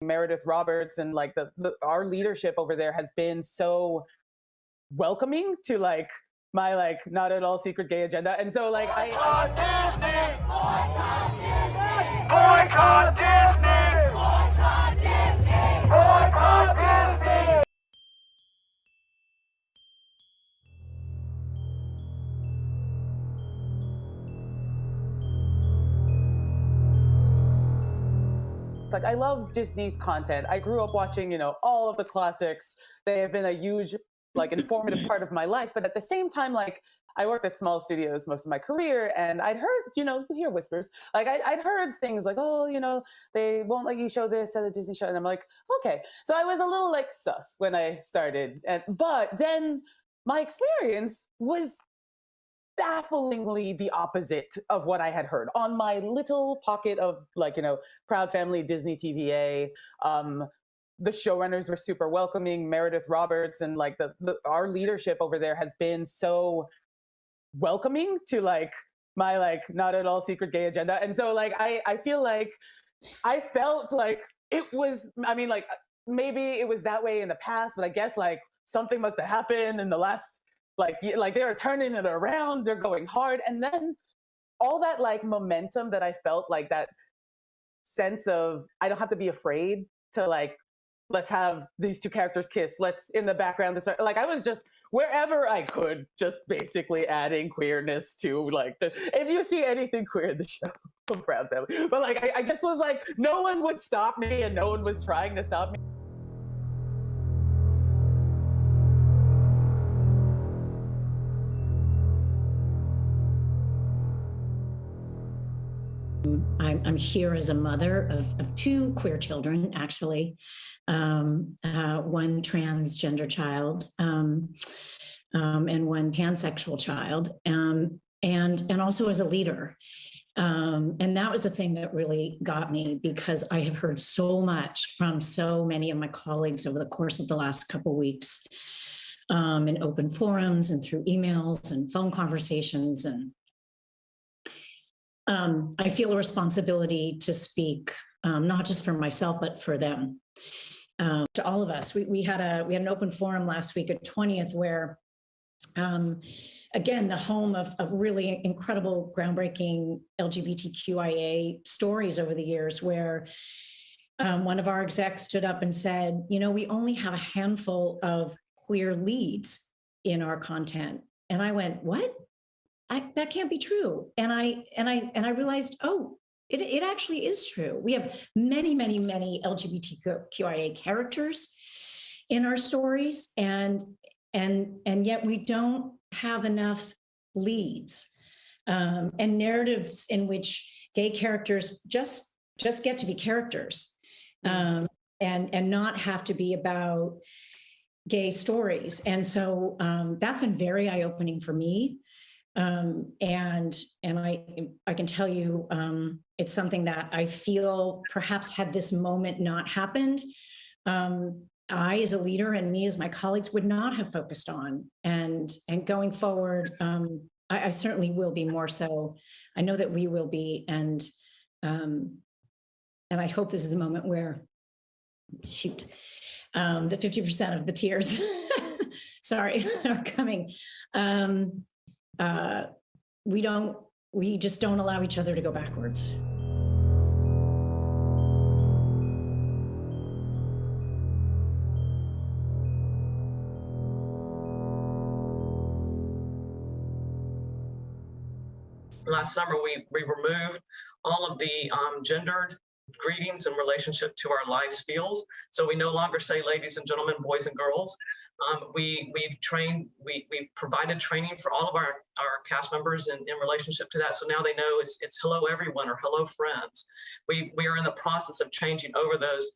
Meredith Roberts and like our leadership over there has been so welcoming to like my like not at all secret gay agenda. And so like boycott Disney! Boycott Disney! Boycott Disney! Boycott Disney! Like I love Disney's content. I grew up watching, all of the classics. They have been a huge, like, informative part of my life. But at the same time, like, I worked at small studios most of my career, and I'd heard, you hear whispers. Like I'd heard things like, oh, they won't let you show this at a Disney show, and I'm like, okay. So I was a little like sus when I started, but then my experience was bafflingly the opposite of what I had heard on my little pocket of like, proud family Disney TVA. The showrunners were super welcoming. Meredith Roberts and like our leadership over there has been so welcoming to like my like not at all secret gay agenda. And so like I feel like I felt like it was, I mean, like maybe it was that way in the past, but I guess like something must have happened in the last like they're turning it around, they're going hard. And then all that like momentum that I felt, like that sense of I don't have to be afraid to like, let's have these two characters kiss, let's in the background like I was just wherever I could just basically adding queerness to like if you see anything queer in the show, I'm proud family. But like I just was like, no one would stop me and no one was trying to stop me. I'm here as a mother of two queer children, actually, one transgender child and one pansexual child, and also as a leader. And that was the thing that really got me, because I have heard so much from so many of my colleagues over the course of the last couple of weeks in open forums and through emails and phone conversations. And I feel a responsibility to speak, not just for myself, but for them, to all of us. We had an open forum last week at 20th where, again, the home of really incredible, groundbreaking LGBTQIA stories over the years, where one of our execs stood up and said, we only have a handful of queer leads in our content. And I went, what? That can't be true. And I realized, oh, it actually is true. We have many, many, many LGBTQIA characters in our stories, and yet we don't have enough leads and narratives in which gay characters just get to be characters and not have to be about gay stories. And so that's been very eye-opening for me. And I can tell you, it's something that I feel perhaps had this moment not happened, I as a leader and me as my colleagues would not have focused on. And going forward, I certainly will be more so. I know that we will be. And I hope this is a moment where, shoot, the 50% of the tears, sorry, are coming. We just don't allow each other to go backwards. Last summer, we removed all of the gendered greetings in relationship to our lives feels. So we no longer say ladies and gentlemen, boys and girls. We've provided training for all of our cast members in relationship to that. So now they know it's hello everyone or hello friends. We are in the process of changing over those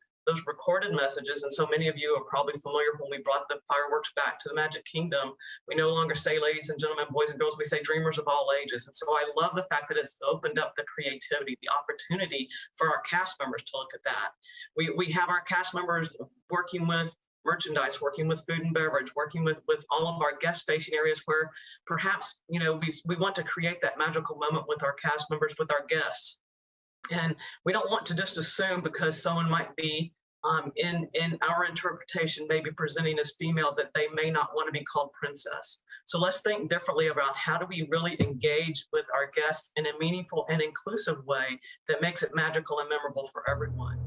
recorded messages. And so many of you are probably familiar when we brought the fireworks back to the Magic Kingdom. We no longer say ladies and gentlemen, boys and girls, we say dreamers of all ages. And so I love the fact that it's opened up the creativity, the opportunity for our cast members to look at that. We have our cast members working with merchandise, working with food and beverage, working with all of our guest-facing areas where perhaps, we want to create that magical moment with our cast members, with our guests. And we don't want to just assume because someone might be in our interpretation may be presenting as female that they may not want to be called princess. So let's think differently about how do we really engage with our guests in a meaningful and inclusive way that makes it magical and memorable for everyone.